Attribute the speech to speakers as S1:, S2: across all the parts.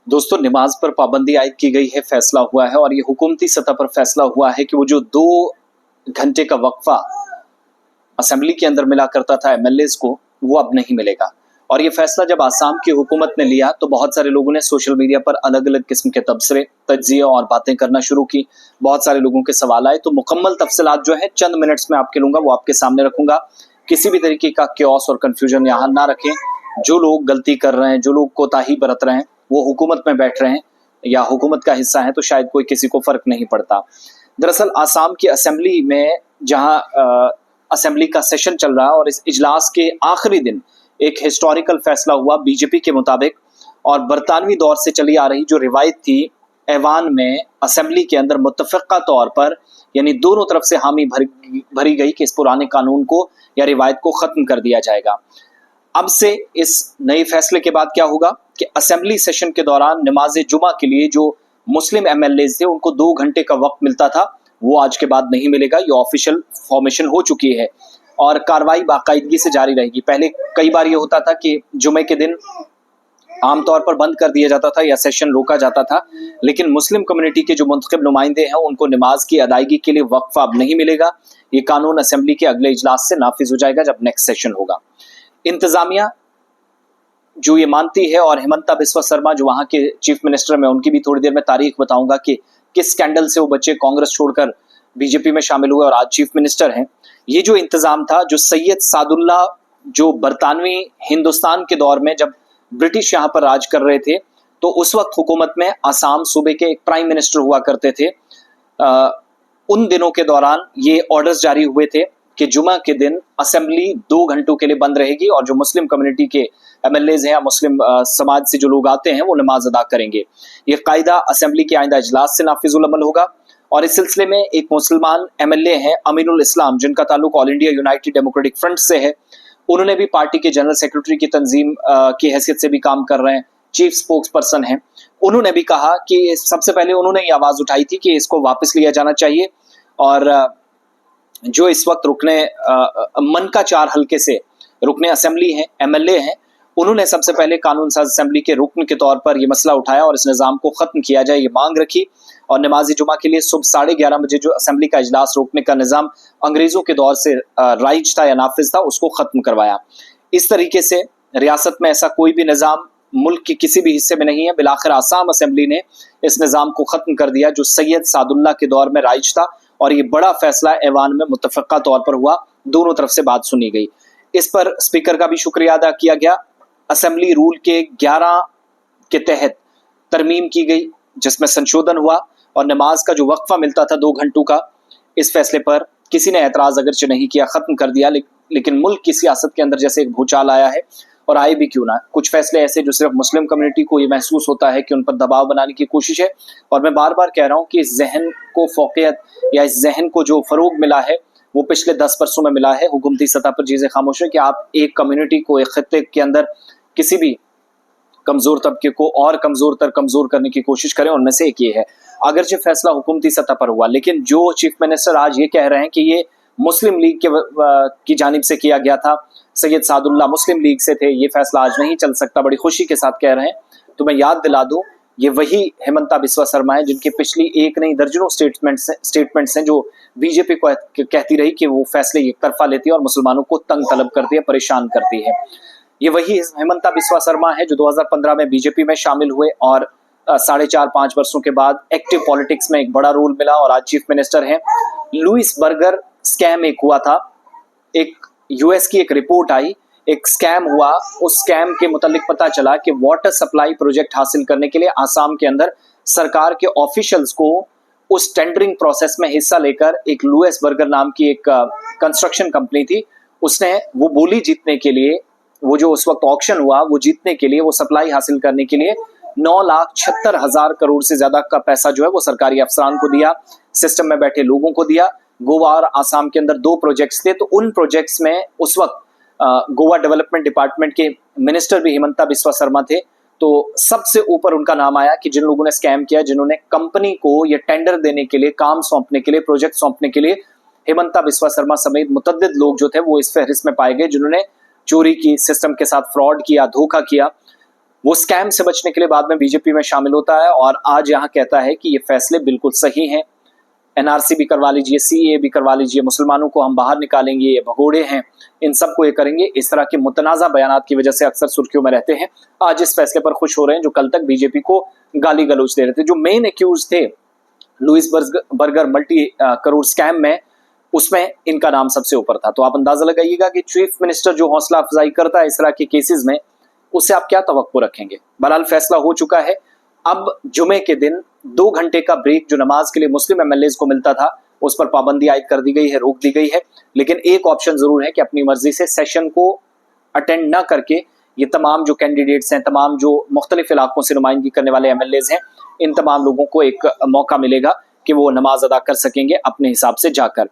S1: दोस्तों, नमाज पर पाबंदी आयद की गई है, फैसला हुआ है और ये हुकूमती सतह पर फैसला हुआ है कि वो जो 2 घंटे का वक्फा असेंबली के अंदर मिला करता था एमएलएज को, वो अब नहीं मिलेगा। और ये फैसला जब आसाम की हुकूमत ने लिया तो बहुत सारे लोगों ने सोशल मीडिया पर अलग अलग किस्म के तबसरे, तज्जिए और बातें करना शुरू की। बहुत सारे लोगों के सवाल आए, तो मुकम्मल तफसीलात जो है चंद मिनट्स में आपके लूंगा, वो आपके सामने रखूंगा। किसी भी तरीके का क्योस और कंफ्यूजन यहाँ ना रखें। जो लोग गलती कर रहे हैं, जो लोग कोताही बरत रहे हैं, वो हुकूमत में बैठ रहे हैं या हुकूमत का हिस्सा है, तो शायद कोई किसी को फर्क नहीं पड़ता। दरअसल आसाम की असेंबली में जहां असेंबली का सेशन चल रहा है और इस इजलास के आखिरी दिन एक हिस्टोरिकल फैसला हुआ बीजेपी के मुताबिक। और बरतानवी दौर से चली आ रही जो रिवायत थी ऐवान में असेंबली के अंदर मुत्तफ़िक़ा तौर पर, यानी दोनों तरफ से हामी भरी गई कि इस पुराने कानून को या रिवायत को ख़त्म कर दिया जाएगा। अब से इस नए फैसले के बाद क्या होगा कि असेंबली सेशन के दौरान नमाज जुमा के लिए जो मुस्लिम एमएलए थे उनको 2 घंटे का वक्त मिलता था, वो आज के बाद नहीं मिलेगा। ये ऑफिशियल फॉर्मेशन हो चुकी है और कार्रवाई बाकायदगी से जारी रहेगी। पहले कई बार ये होता था कि जुमे के दिन आमतौर पर बंद कर दिया जाता था या सेशन रोका जाता था, लेकिन मुस्लिम कम्युनिटी के जो मुंतखब नुमाइंदे हैं उनको नमाज की अदायगी के लिए वक्फा अब नहीं मिलेगा। ये कानून असेंबली के अगले इजलास से नाफिज हो जाएगा जब नेक्स्ट सेशन होगा। इंतजामिया जो ये मानती है और हिमंता बिस्वा शर्मा जो वहां के चीफ मिनिस्टर, में उनकी भी थोड़ी देर में तारीख बताऊंगा कि किस स्कैंडल से वो बच्चे कांग्रेस छोड़कर बीजेपी में शामिल हुए और आज चीफ मिनिस्टर हैं। ये जो इंतजाम था, जो सैयद सादुल्ला जो बरतानवी हिंदुस्तान के दौर में जब ब्रिटिश यहाँ पर राज कर रहे थे, तो उस वक्त हुकूमत में आसाम सूबे के एक प्राइम मिनिस्टर हुआ करते थे। उन दिनों के दौरान ये ऑर्डर्स जारी हुए थे कि जुमा के दिन असेंबली 2 घंटों के लिए बंद रहेगी और जो मुस्लिम कम्युनिटी के एमएलएज हैं या मुस्लिम समाज से जो लोग आते हैं वो नमाज अदा करेंगे। ये कायदा असेंबली के आइंदा इजलास से नाफिजुल अमल होगा। और इस सिलसिले में एक मुसलमान एमएलए हैं अमीनुल इस्लाम, जिनका ताल्लुक all India United democratic front से है। उन्होंने भी पार्टी के जनरल सेक्रेटरी की तंजीम की हैसियत से भी काम कर रहे हैं, चीफ स्पोक्स पर्सन हैं। उन्होंने भी कहा कि सबसे पहले उन्होंने ये आवाज उठाई थी कि इसको वापस लिया जाना चाहिए और जो इस वक्त रुकने मन का 4 हल्के से रुकने असेंबली हैं, एमएलए हैं, उन्होंने सबसे पहले कानून साज असेंबली के रुकन के तौर पर यह मसला उठाया और इस निज़ाम को ख़त्म किया जाए, ये मांग रखी। और नमाज जुमा के लिए सुबह 11:30 बजे जो असेंबली का इजलास रोकने का निज़ाम अंग्रेज़ों के दौर से राइज था या नाफिज था, उसको ख़त्म करवाया। इस तरीके से रियासत में ऐसा कोई भी निज़ाम मुल्क के किसी भी हिस्से में नहीं है। बिलाखिर आसाम असेंबली ने इस निज़ाम को ख़त्म कर दिया जो सैयद सादुल्ला के दौर में राइज था और ये बड़ा फैसला ऐवान में मुत्तफ़िक़ा तौर पर हुआ, दोनों तरफ से बात सुनी गई। इस पर स्पीकर का भी शुक्रिया अदा किया गया। असेंबली रूल के 11 के तहत तरमीम की गई जिसमें संशोधन हुआ और नमाज का जो वक्फा मिलता था 2 घंटों का, इस फैसले पर किसी ने एतराज़ अगरचे नहीं किया, ख़त्म कर दिया। लेकिन मुल्क की सियासत के अंदर जैसे एक भूचाल आया है, और आए भी क्यों ना, कुछ फैसले ऐसे जो सिर्फ मुस्लिम कम्युनिटी को ये महसूस होता है कि उन पर दबाव बनाने की कोशिश है। और मैं बार बार कह रहा हूँ कि इस जहन को फोकियत या इस जहन को जो फ़रोग मिला है वो पिछले 10 वर्षों में मिला है। हुकूमती सतह पर चीज़ें खामोश है कि आप एक कम्युनिटी को, एक खत्ते के अंदर किसी भी कमज़ोर तबके को और कमज़ोर करने की कोशिश करें, उनमें से एक ये है। अगरचे फैसला हुकूमती सतह पर हुआ, लेकिन जो चीफ मिनिस्टर आज ये कह रहे हैं कि ये मुस्लिम लीग की जानिब से किया गया था, सैयद सादुल्ला मुस्लिम लीग से थे, ये फैसला आज नहीं चल सकता, बड़ी खुशी के साथ कह रहे हैं। तो मैं याद दिला दूं, ये वही हिमंता बिस्वा शर्मा है जिनकी पिछली एक नहीं दर्जनों स्टेटमेंट्स हैं जो बीजेपी को कहती रही कि वो फैसले एक तरफा लेती है और मुसलमानों को तंग तलब करती है, परेशान करती है। ये वही हिमंता बिस्वा शर्मा है जो 2015 में बीजेपी में शामिल हुए और 4.5-5 वर्षों के बाद एक्टिव पॉलिटिक्स में एक बड़ा रोल मिला और आज चीफ मिनिस्टर हैं। लुइस बर्गर स्कैम एक हुआ था, एक यूएस की एक रिपोर्ट आई, एक स्कैम हुआ। उस स्कैम के मुतालिक पता चला कि वाटर सप्लाई प्रोजेक्ट हासिल करने के लिए आसाम के अंदर सरकार के ऑफिशियल्स को उस टेंडरिंग प्रोसेस में हिस्सा लेकर एक लुइस बर्गर नाम की एक कंस्ट्रक्शन कंपनी थी, उसने वो बोली जीतने के लिए, वो जो उस वक्त ऑक्शन हुआ वो जीतने के लिए, वो सप्लाई हासिल करने के लिए 9,76,000 करोड़ से ज्यादा का पैसा जो है वो सरकारी अफसरान को दिया, सिस्टम में बैठे लोगों को दिया। गोवा और आसाम के अंदर 2 प्रोजेक्ट्स थे, तो उन प्रोजेक्ट्स में उस वक्त गोवा डेवलपमेंट डिपार्टमेंट के मिनिस्टर भी हिमंता बिस्वा शर्मा थे। तो सबसे ऊपर उनका नाम आया कि जिन लोगों ने स्कैम किया, जिन्होंने कंपनी को ये टेंडर देने के लिए, काम सौंपने के लिए, प्रोजेक्ट सौंपने के लिए, हिमंता बिस्वा शर्मा समेत मुतअद्दिद लोग जो थे वो इस फहरिस्त में पाए गए जिन्होंने चोरी की, सिस्टम के साथ फ्रॉड किया, धोखा किया। वो स्कैम से बचने के लिए बाद में बीजेपी में शामिल होता है और आज यहाँ कहता है कि ये फैसले बिल्कुल सही हैं, एनआरसी भी करवा लीजिए, सीए भी करवा लीजिए, मुसलमानों को हम बाहर निकालेंगे, ये भगोड़े हैं, इन सबको ये करेंगे। इस तरह के मुतनाज़ा बयानात की वजह से अक्सर सुर्खियों में रहते हैं। आज इस फैसले पर खुश हो रहे हैं जो कल तक बीजेपी को गाली गलौज दे रहे थे। जो मेन एक्यूज थे Louis Berger multi crore scam में, उसमें इनका नाम सबसे ऊपर था। तो आप अंदाजा लगाइएगा कि चीफ मिनिस्टर जो हौसला अफजाई करता है इस तरह के केसेस में, उससे आप क्या तवक्को रखेंगे। बहरहाल फैसला हो चुका है। अब जुमे के दिन 2 घंटे का ब्रेक जो नमाज के लिए मुस्लिम एमएलएज को मिलता था उस पर पाबंदी आयद कर दी गई है, रोक दी गई है। लेकिन एक ऑप्शन जरूर है कि अपनी मर्जी से सेशन को अटेंड न करके ये तमाम जो कैंडिडेट्स हैं, तमाम जो मुख्तलिफ इलाकों से नुमाइंदगी करने वाले एमएलएज हैं, इन तमाम लोगों को एक मौका मिलेगा कि वो नमाज अदा कर सकेंगे अपने हिसाब से जाकर।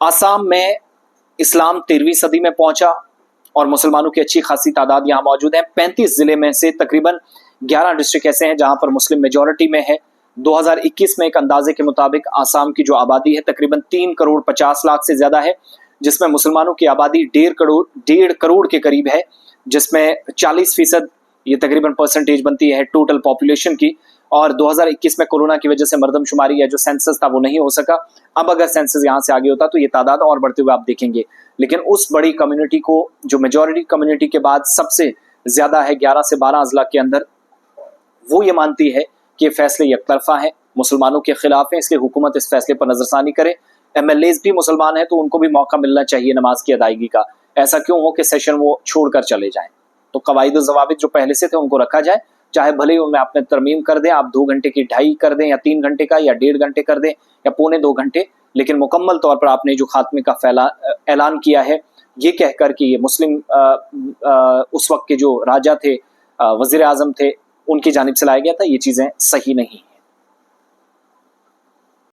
S1: आसाम में इस्लाम 13वीं सदी में पहुंचा और मुसलमानों की अच्छी खासी तादाद यहाँ मौजूद है। 35 जिले में से तकरीबन 11 डिस्ट्रिक्ट ऐसे हैं जहां पर मुस्लिम मेजॉरिटी में है। 2021 में एक अंदाजे के मुताबिक आसाम की जो आबादी है तकरीबन 3 करोड़ 50 लाख से ज्यादा है, जिसमें मुसलमानों की आबादी 1.5 करोड़ के करीब है, जिसमें 40% ये तकरीबन परसेंटेज बनती है टोटल पॉपुलेशन की। और 2021 में कोरोना की वजह से मरदमशुमारी या जो सेंसस था वो नहीं हो सका। अब अगर सेंसस यहाँ से आगे होता तो ये तादाद और बढ़ते हुए आप देखेंगे। लेकिन उस बड़ी कम्युनिटी को, जो मेजॉरिटी कम्युनिटी के बाद सबसे ज्यादा है 11 से 12 अजला के अंदर, वो ये मानती है कि फैसले एक तरफा है, मुसलमानों के खिलाफ है, इसलिए हुकूमत इस फैसले पर नजरसानी करे। एमएलएज भी मुसलमान है तो उनको भी मौका मिलना चाहिए नमाज की अदायगी का। ऐसा क्यों हो कि सेशन वो छोड़कर चले जाएं। तो कवायद ज़वाबित जो पहले से थे उनको रखा जाए, चाहे भले ही उनमें आपने तरमीम कर दें, आप 2 घंटे की 2.5 कर दें या 3 घंटे का या 1.5 घंटे कर दें या 1.25 घंटे, लेकिन मुकम्मल तौर पर आपने जो खात्मे का ऐलान किया है ये कहकर कि ये मुस्लिम उस वक्त के जो राजा थे, वजीर आजम थे, उनकी जानिब से लाया गया था, ये चीज़ें सही नहीं।